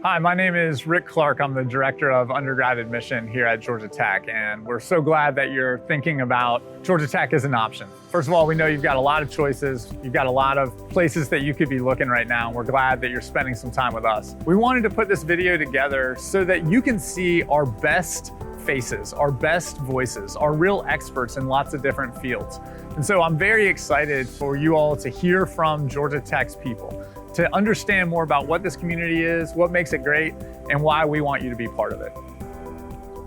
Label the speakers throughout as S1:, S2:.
S1: Hi, my name is Rick Clark. I'm the Director of Undergrad Admission here at Georgia Tech, and we're so glad that you're thinking about Georgia Tech as an option. First of all, we know you've got a lot of choices. You've got a lot of places that you could be looking right now, and we're glad that you're spending some time with us. We wanted to put this video together so that you can see our best faces, our best voices, our real experts in lots of different fields. And so I'm very excited for you all to hear from Georgia Tech's people, to understand more about what this community is, what makes it great, and why we want you to be part of it.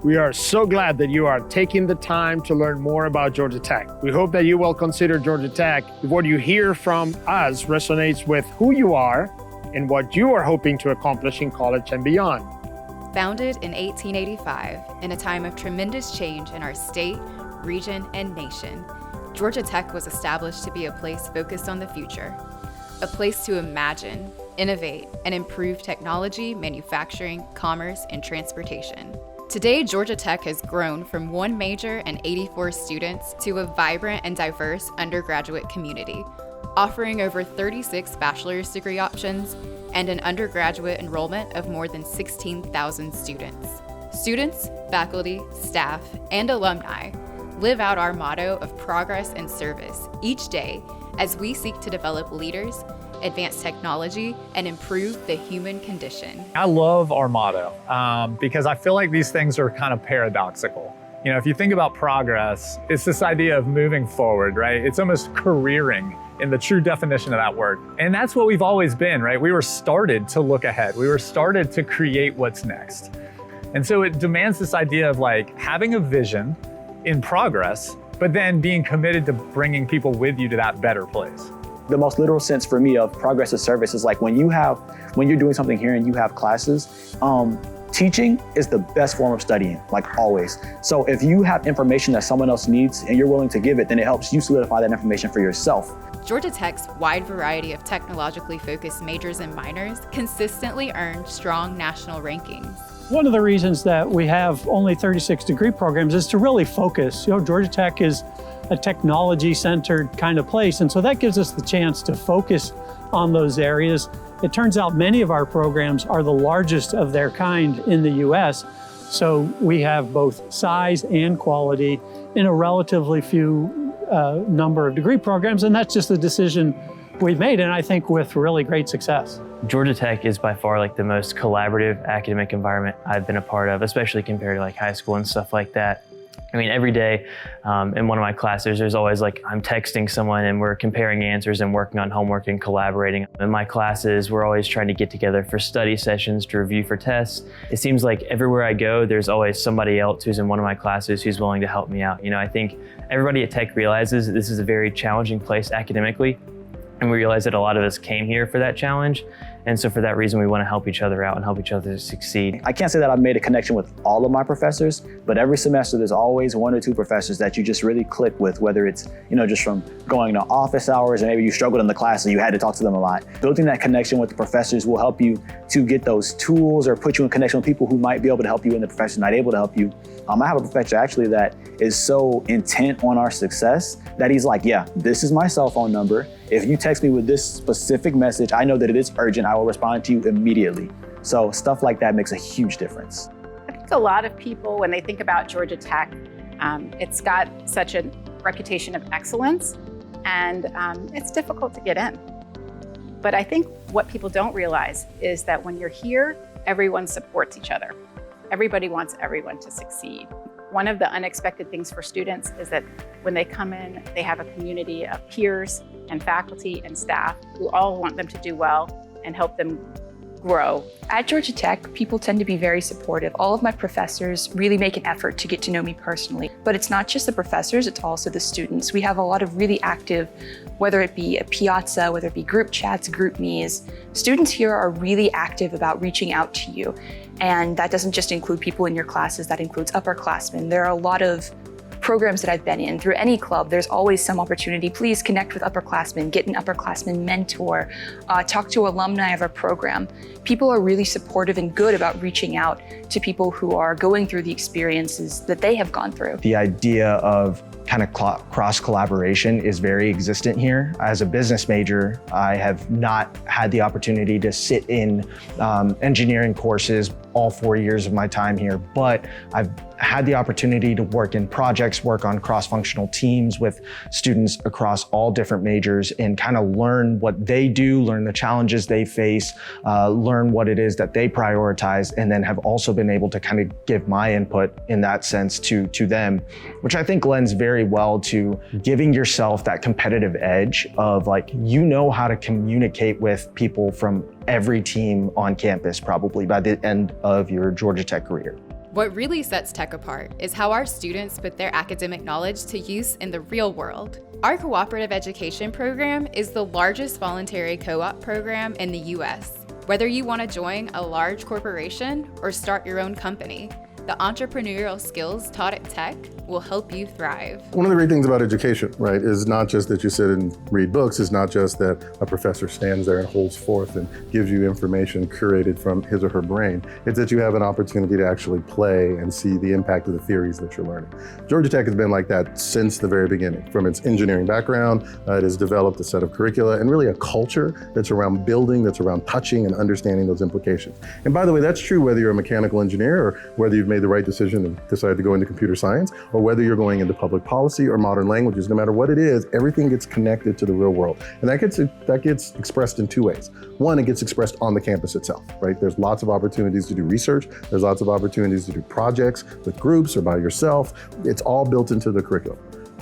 S2: We are so glad that you are taking the time to learn more about Georgia Tech. We hope that you will consider Georgia Tech if what you hear from us resonates with who you are and what you are hoping to accomplish in college and beyond.
S3: Founded in 1885, in a time of tremendous change in our state, region, and nation, Georgia Tech was established to be a place focused on the future. A place to imagine, innovate, and improve technology, manufacturing, commerce, and transportation. Today, Georgia Tech has grown from one major and 84 students to a vibrant and diverse undergraduate community, offering over 36 bachelor's degree options and an undergraduate enrollment of more than 16,000 students. Students, faculty, staff, and alumni live out our motto of progress and service each day as we seek to develop leaders, advance technology, and improve the human condition.
S1: I love our motto because I feel like these things are kind of paradoxical. You know, if you think about progress, it's this idea of moving forward, right? It's almost careering in the true definition of that word. And that's what we've always been, right? We were started to look ahead. We were started to create what's next. And so it demands this idea of like having a vision in progress, but then being committed to bringing people with you to that better place.
S4: The most literal sense for me of progress of service is like when you're doing something here and you have classes, teaching is the best form of studying, like always. So if you have information that someone else needs and you're willing to give it, then it helps you solidify that information for yourself.
S3: Georgia Tech's wide variety of technologically focused majors and minors consistently earn strong national rankings.
S5: One of the reasons that we have only 36 degree programs is to really focus. You know, Georgia Tech is a technology-centered kind of place, and so that gives us the chance to focus on those areas. It turns out many of our programs are the largest of their kind in the US, so we have both size and quality in a relatively few number of degree programs, and that's just the decision we've made, and I think with really great success.
S6: Georgia Tech is by far like the most collaborative academic environment I've been a part of, especially compared to like high school and stuff like that. I mean, every day in one of my classes, there's always like, I'm texting someone and we're comparing answers and working on homework and collaborating. In my classes, we're always trying to get together for study sessions to review for tests. It seems like everywhere I go, there's always somebody else who's in one of my classes who's willing to help me out. You know, I think everybody at Tech realizes that this is a very challenging place academically. And we realize that a lot of us came here for that challenge. And so for that reason, we want to help each other out and help each other succeed.
S4: I can't say that I've made a connection with all of my professors, but every semester there's always one or two professors that you just really click with, whether it's, you know, just from going to office hours and maybe you struggled in the class and you had to talk to them a lot. Building that connection with the professors will help you to get those tools or put you in connection with people who might be able to help you and the professors not able to help you. I have a professor actually that is so intent on our success that he's like, yeah, this is my cell phone number. If you text me with this specific message, I know that it is urgent. I will respond to you immediately. So stuff like that makes a huge difference.
S7: I think a lot of people, when they think about Georgia Tech, it's got such a reputation of excellence and it's difficult to get in. But I think what people don't realize is that when you're here, everyone supports each other. Everybody wants everyone to succeed. One of the unexpected things for students is that when they come in, they have a community of peers and faculty and staff who all want them to do well and help them grow.
S8: At Georgia Tech, people tend to be very supportive. All of my professors really make an effort to get to know me personally. But it's not just the professors, it's also the students. We have a lot of really active, whether it be a piazza, whether it be group chats, group me's. Students here are really active about reaching out to you. And that doesn't just include people in your classes, that includes upperclassmen. There are a lot of programs that I've been in, through any club, there's always some opportunity. Please connect with upperclassmen, get an upperclassman mentor, talk to alumni of our program. People are really supportive and good about reaching out to people who are going through the experiences that they have gone through.
S9: The idea of kind of cross collaboration is very existent here. As a business major, I have not had the opportunity to sit in engineering courses all 4 years of my time here, but I've had the opportunity to work in projects, work on cross-functional teams with students across all different majors and kind of learn what they do, learn the challenges they face, learn what it is that they prioritize, and then have also been able to kind of give my input in that sense to them, which I think lends very well to giving yourself that competitive edge of like, you know how to communicate with people from every team on campus probably by the end of your Georgia Tech career.
S3: What really sets Tech apart is how our students put their academic knowledge to use in the real world. Our cooperative education program is the largest voluntary co-op program in the US. Whether you want to join a large corporation or start your own company, the entrepreneurial skills taught at Tech will help you thrive.
S10: One of the great things about education, right, is not just that you sit and read books, it's not just that a professor stands there and holds forth and gives you information curated from his or her brain. It's that you have an opportunity to actually play and see the impact of the theories that you're learning. Georgia Tech has been like that since the very beginning. From its engineering background, it has developed a set of curricula and really a culture that's around building, that's around touching and understanding those implications. And by the way, that's true whether you're a mechanical engineer or whether you've made the right decision and decided to go into computer science, or whether you're going into public policy or modern languages. No matter what it is, everything gets connected to the real world. And that gets expressed in two ways. One, it gets expressed on the campus itself, right? There's lots of opportunities to do research. There's lots of opportunities to do projects with groups or by yourself. It's all built into the curriculum.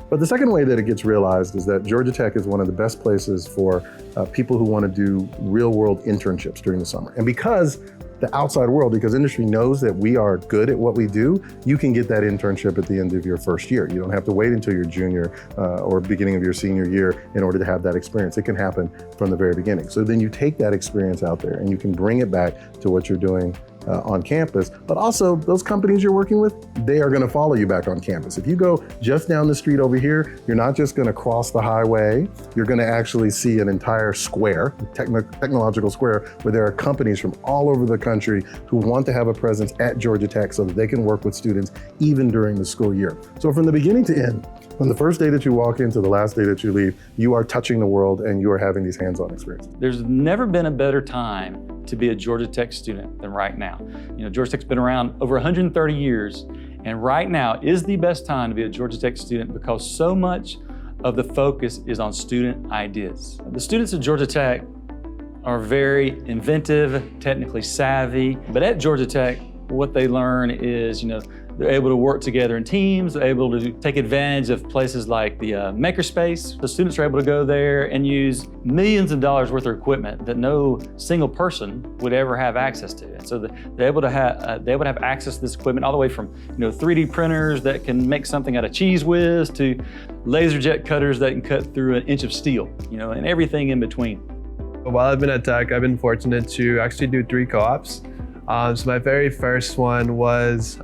S10: But the second way that it gets realized is that Georgia Tech is one of the best places for people who want to do real world internships during the summer. And because the outside world, because industry knows that we are good at what we do, you can get that internship at the end of your first year. You don't have to wait until your junior or beginning of your senior year in order to have that experience. It can happen from the very beginning. So then you take that experience out there and you can bring it back to what you're doing on campus, but also those companies you're working with, they are gonna follow you back on campus. If you go just down the street over here, you're not just gonna cross the highway, you're gonna actually see an entire square, technological square, where there are companies from all over the country who want to have a presence at Georgia Tech so that they can work with students even during the school year. So from the beginning to end, from the first day that you walk in to the last day that you leave, you are touching the world and you are having these hands-on experiences.
S11: There's never been a better time to be a Georgia Tech student than right now. You know, Georgia Tech's been around over 130 years, and right now is the best time to be a Georgia Tech student because so much of the focus is on student ideas. The students at Georgia Tech are very inventive, technically savvy, but at Georgia Tech, what they learn is, they're able to work together in teams, they're able to take advantage of places like the makerspace. The students are able to go there and use millions of dollars worth of equipment that no single person would ever have access to. And so they're able to have access to this equipment all the way from 3D printers that can make something out of Cheese Whiz to laser jet cutters that can cut through an inch of steel, and everything in between.
S12: While I've been at Tech, I've been fortunate to actually do 3 co-ops. So my very first one was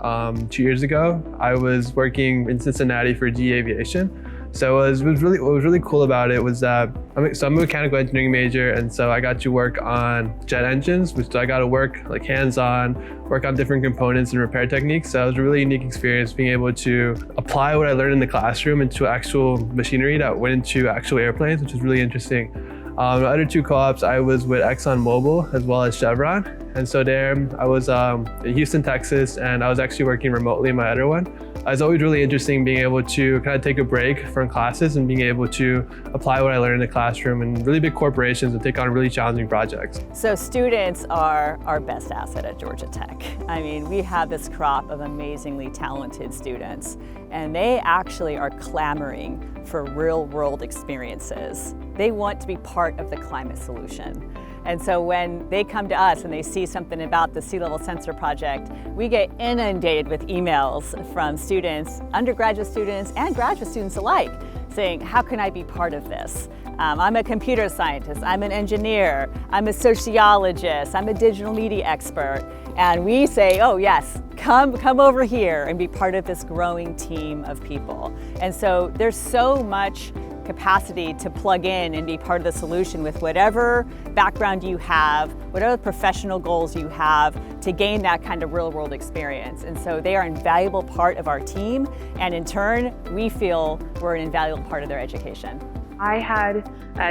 S12: 2 years ago. I was working in Cincinnati for GE Aviation. So what was really cool about it was that I'm a mechanical engineering major, and so I got to work on jet engines, which I got to work like hands-on, work on different components and repair techniques. So it was a really unique experience being able to apply what I learned in the classroom into actual machinery that went into actual airplanes, which was really interesting. The other 2 co-ops, I was with ExxonMobil as well as Chevron. And so there, I was in Houston, Texas, and I was actually working remotely in my other one. It was always really interesting being able to kind of take a break from classes and being able to apply what I learned in the classroom in really big corporations and take on really challenging projects.
S13: So students are our best asset at Georgia Tech. I mean, we have this crop of amazingly talented students, and they actually are clamoring for real-world experiences. They want to be part of the climate solution. And so when they come to us and they see something about the sea level sensor project, we get inundated with emails from students, undergraduate students and graduate students alike, saying, how can I be part of this? I'm a computer scientist, I'm an engineer, I'm a sociologist, I'm a digital media expert. And we say, oh yes, come over here and be part of this growing team of people. And so there's so much capacity to plug in and be part of the solution with whatever background you have, whatever professional goals you have to gain that kind of real world experience. And so they are an invaluable part of our team, and in turn, we feel we're an invaluable part of their education.
S14: I had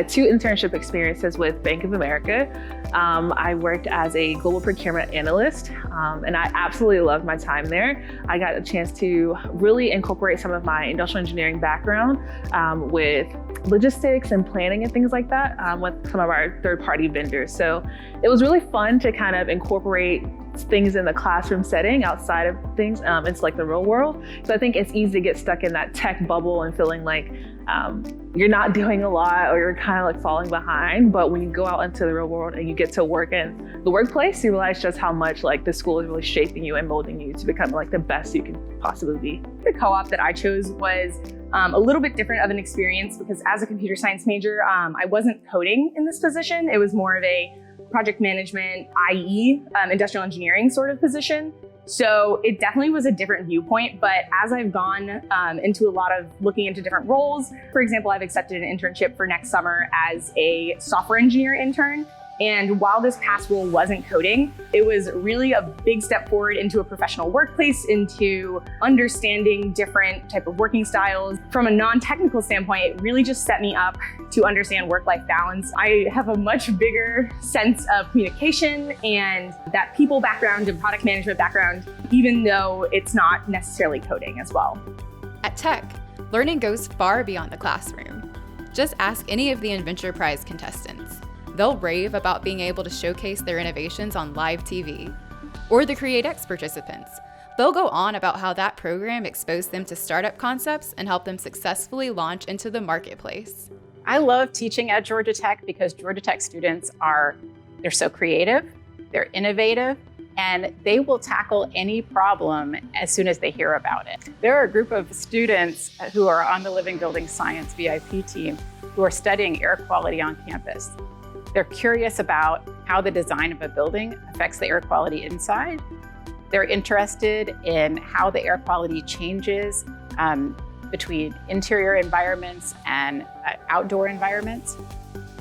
S14: 2 internship experiences with Bank of America. I worked as a global procurement analyst, and I absolutely loved my time there. I got a chance to really incorporate some of my industrial engineering background with logistics and planning and things like that with some of our third-party vendors. So it was really fun to kind of incorporate things in the classroom setting outside of things into like the real world. So I think it's easy to get stuck in that tech bubble and feeling like you're not doing a lot or you're kind of like falling behind. But when you go out into the real world and you get to work in the workplace, you realize just how much like the school is really shaping you and molding you to become like the best you can possibly be.
S15: The co-op that I chose was a little bit different of an experience because as a computer science major, I wasn't coding in this position. It was more of a project management, i.e. Industrial engineering sort of position. So it definitely was a different viewpoint, but as I've gone into a lot of looking into different roles, for example, I've accepted an internship for next summer as a software engineer intern. And while this past role wasn't coding, it was really a big step forward into a professional workplace, into understanding different type of working styles. From a non-technical standpoint, it really just set me up to understand work-life balance. I have a much bigger sense of communication and that people background and product management background, even though it's not necessarily coding as well.
S3: At Tech, learning goes far beyond the classroom. Just ask any of the Inventure Prize contestants. They'll rave about being able to showcase their innovations on live TV. Or the CreateX participants. They'll go on about how that program exposed them to startup concepts and helped them successfully launch into the marketplace.
S7: I love teaching at Georgia Tech because Georgia Tech students they're so creative, they're innovative, and they will tackle any problem as soon as they hear about it. There are a group of students who are on the Living Building Science VIP team who are studying air quality on campus. They're curious about how the design of a building affects the air quality inside. They're interested in how the air quality changes between interior environments and outdoor environments.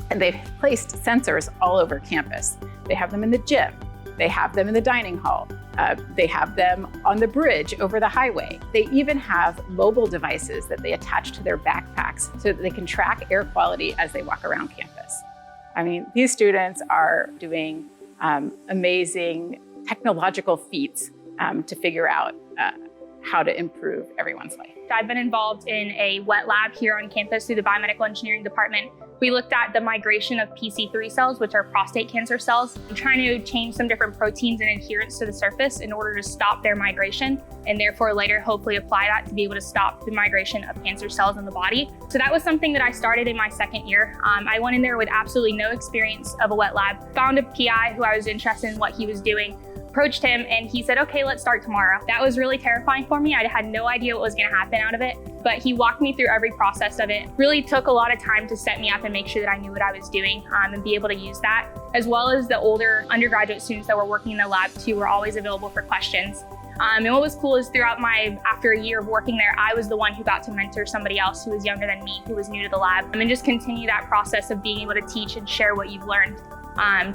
S7: And they've placed sensors all over campus. They have them in the gym. They have them in the dining hall. They have them on the bridge over the highway. They even have mobile devices that they attach to their backpacks so that they can track air quality as they walk around campus. I mean, these students are doing amazing technological feats to figure out how to improve everyone's life.
S16: I've been involved in a wet lab here on campus through the Biomedical Engineering Department. We looked at the migration of PC3 cells, which are prostate cancer cells, trying to change some different proteins and adherence to the surface in order to stop their migration, and therefore later hopefully apply that to be able to stop the migration of cancer cells in the body. So that was something that I started in my second year. I went in there with absolutely no experience of a wet lab, found a PI who I was interested in what he was doing, approached him, and he said, okay, let's start tomorrow. That was really terrifying for me. I had no idea what was gonna happen out of it, but he walked me through every process of it. Really took a lot of time to set me up and make sure that I knew what I was doing and be able to use that, as well as the older undergraduate students that were working in the lab too were always available for questions. And what was cool is after a year of working there, I was the one who got to mentor somebody else who was younger than me, who was new to the lab, and just continue that process of being able to teach and share what you've learned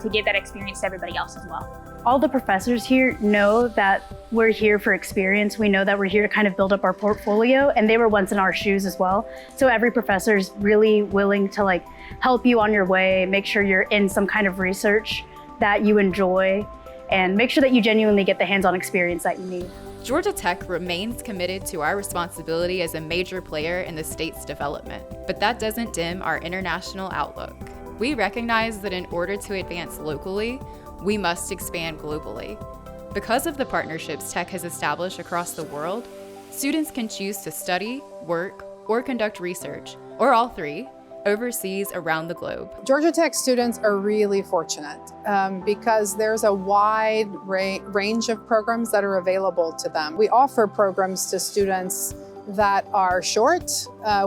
S16: to give that experience to everybody else as well.
S17: All the professors here know that we're here for experience. We know that we're here to kind of build up our portfolio, and they were once in our shoes as well. So every professor is really willing to help you on your way, make sure you're in some kind of research that you enjoy, and make sure that you genuinely get the hands-on experience that you need.
S3: Georgia Tech remains committed to our responsibility as a major player in the state's development, but that doesn't dim our international outlook. We recognize that in order to advance locally, we must expand globally. Because of the partnerships Tech has established across the world, students can choose to study, work, or conduct research, or all three, overseas around the globe.
S18: Georgia Tech students are really fortunate because there's a wide range of programs that are available to them. We offer programs to students that are short,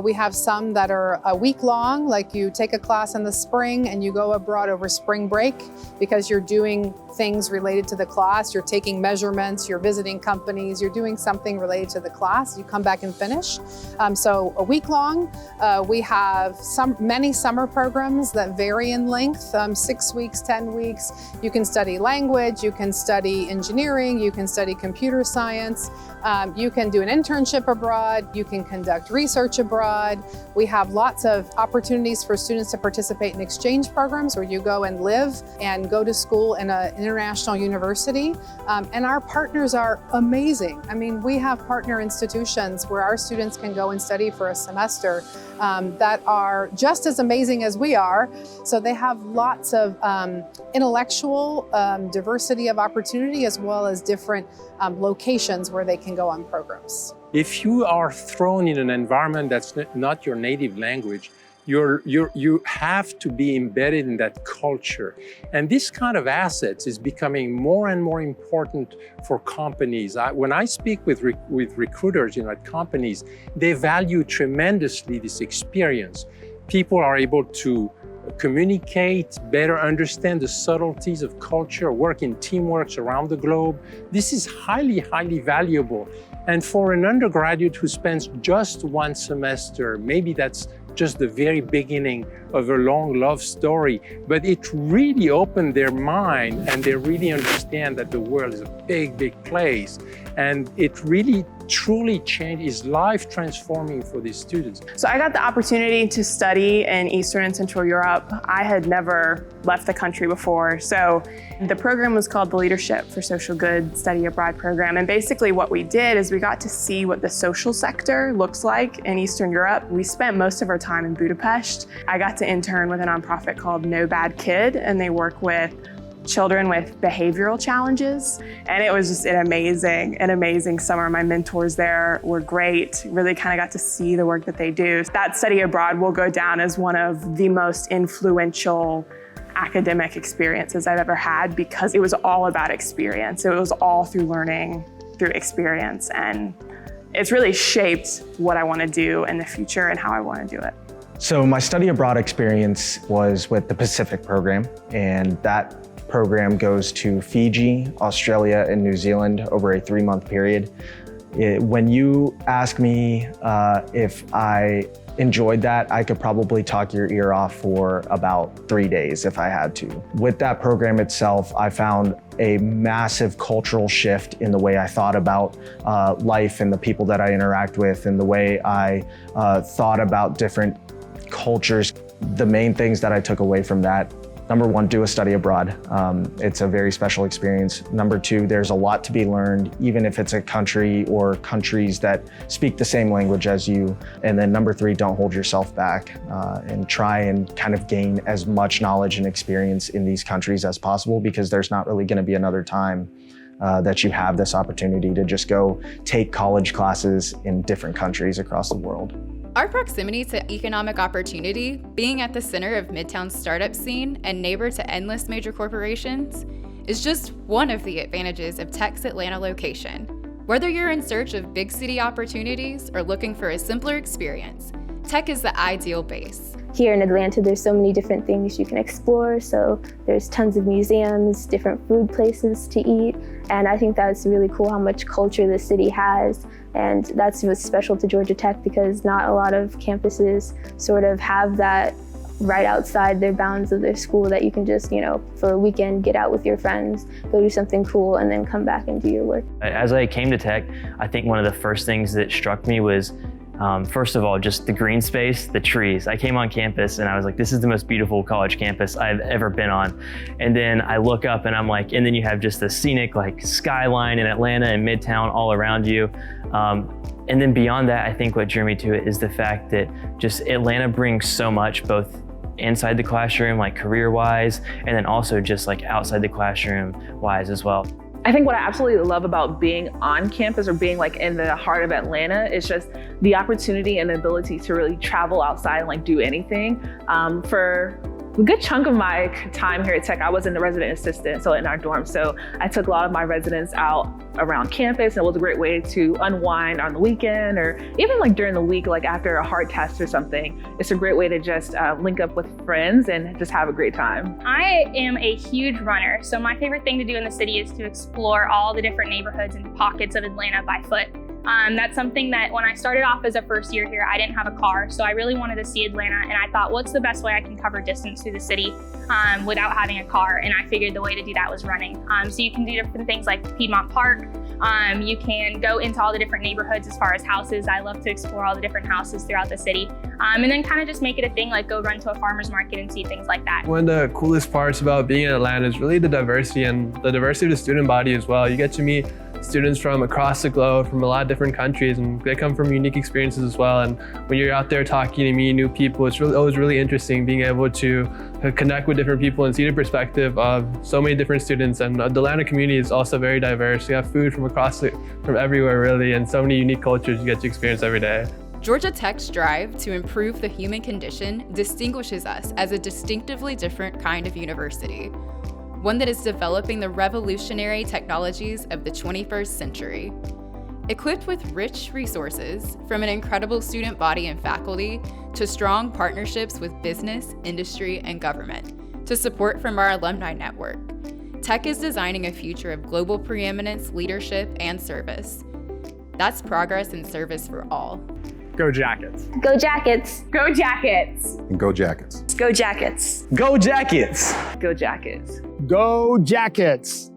S18: We have some that are a week long, like you take a class in the spring and you go abroad over spring break because you're doing things related to the class. You're taking measurements, you're visiting companies, you're doing something related to the class. You come back and finish. So a week long. We have many summer programs that vary in length, 6 weeks, 10 weeks. You can study language, you can study engineering, you can study computer science. You can do an internship abroad, you can conduct research abroad. We have lots of opportunities for students to participate in exchange programs where you go and live and go to school in an international university. And our partners are amazing. I mean, we have partner institutions where our students can go and study for a semester that are just as amazing as we are. So they have lots of intellectual diversity of opportunity as well as different locations where they can go on programs.
S19: If you are thrown in an environment that's not your native language, you have to be embedded in that culture. And this kind of assets is becoming more and more important for companies. When I speak with recruiters at companies, they value tremendously this experience. People are able to communicate, better understand the subtleties of culture, work in teamworks around the globe. This is highly, highly valuable. And for an undergraduate who spends just one semester, maybe that's just the very beginning of a long love story, but it really opened their mind and they really understand that the world is a big, big place. And it really truly changed, is life transforming for these students.
S20: So I got the opportunity to study in Eastern and Central Europe. I had never left the country before. So the program was called the Leadership for Social Good Study Abroad program. And basically what we did is we got to see what the social sector looks like in Eastern Europe. We spent most of our time in Budapest. I got to intern with a nonprofit called No Bad Kid, and they work with children with behavioral challenges. And it was just an amazing summer. My mentors there were great. Really kind of got to see the work that they do. That study abroad will go down as one of the most influential academic experiences I've ever had because it was all about experience. It was all through learning, through experience. And it's really shaped what I want to do in the future and how I want to do it.
S9: So my study abroad experience was with the Pacific program, and that program goes to Fiji, Australia, and New Zealand over a 3-month period. When you ask me if I enjoyed that, I could probably talk your ear off for about 3 days if I had to. With that program itself, I found a massive cultural shift in the way I thought about life and the people that I interact with and the way I thought about different cultures. The main things that I took away from that: number one, do a study abroad. It's a very special experience. Number two, there's a lot to be learned, even if it's a country or countries that speak the same language as you. And then number three, don't hold yourself back and try and kind of gain as much knowledge and experience in these countries as possible, because there's not really gonna be another time that you have this opportunity to just go take college classes in different countries across the world.
S3: Our proximity to economic opportunity, being at the center of Midtown's startup scene and neighbor to endless major corporations, is just one of the advantages of Tech's Atlanta location. Whether you're in search of big city opportunities or looking for a simpler experience, Tech is the ideal base.
S21: Here in Atlanta, there's so many different things you can explore. So there's tons of museums, different food places to eat. And I think that's really cool how much culture the city has. And that's what's special to Georgia Tech, because not a lot of campuses sort of have that right outside their bounds of their school, that you can just, for a weekend, get out with your friends, go do something cool, and then come back and do your work.
S6: As I came to Tech, I think one of the first things that struck me was first of all, just the green space, the trees. I came on campus and I was like, this is the most beautiful college campus I've ever been on. And then I look up and I'm like, and then you have just the scenic skyline in Atlanta and Midtown all around you. And then beyond that, I think what drew me to it is the fact that just Atlanta brings so much, both inside the classroom, career-wise, and then also just outside the classroom-wise as well.
S14: I think what I absolutely love about being on campus or being in the heart of Atlanta is just the opportunity and the ability to really travel outside and do anything. For A good chunk of my time here at Tech, I was in the resident assistant, so in our dorm. So I took a lot of my residents out around campus, and it was a great way to unwind on the weekend, or even like during the week, like after a hard test or something. It's a great way to just link up with friends and just have a great time.
S16: I am a huge runner, so my favorite thing to do in the city is to explore all the different neighborhoods and pockets of Atlanta by foot. That's something that when I started off as a first year here, I didn't have a car, so I really wanted to see Atlanta, and I thought, what's the best way I can cover distance through the city without having a car? And I figured the way to do that was running. So you can do different things like Piedmont Park. You can go into all the different neighborhoods as far as houses. I love to explore all the different houses throughout the city. And then kind of just make it a thing, like go run to a farmer's market and see things like that.
S12: One of the coolest parts about being in Atlanta is really the diversity and the diversity of the student body as well. You get to meet students from across the globe, from a lot of different countries, and they come from unique experiences as well. And when you're out there talking and meeting new people, it's always really interesting being able to connect with different people and see the perspective of so many different students. And the Atlanta community is also very diverse. You have food from everywhere really, and so many unique cultures you get to experience every day.
S3: Georgia Tech's drive to improve the human condition distinguishes us as a distinctively different kind of university, one that is developing the revolutionary technologies of the 21st century. Equipped with rich resources, from an incredible student body and faculty, to strong partnerships with business, industry, and government, to support from our alumni network, Tech is designing a future of global preeminence, leadership, and service. That's progress and service for all.
S1: Go Jackets.
S21: Go Jackets.
S15: Go Jackets.
S10: And go Jackets.
S8: Go Jackets.
S2: Go Jackets.
S14: Go Jackets.
S2: Go Jackets.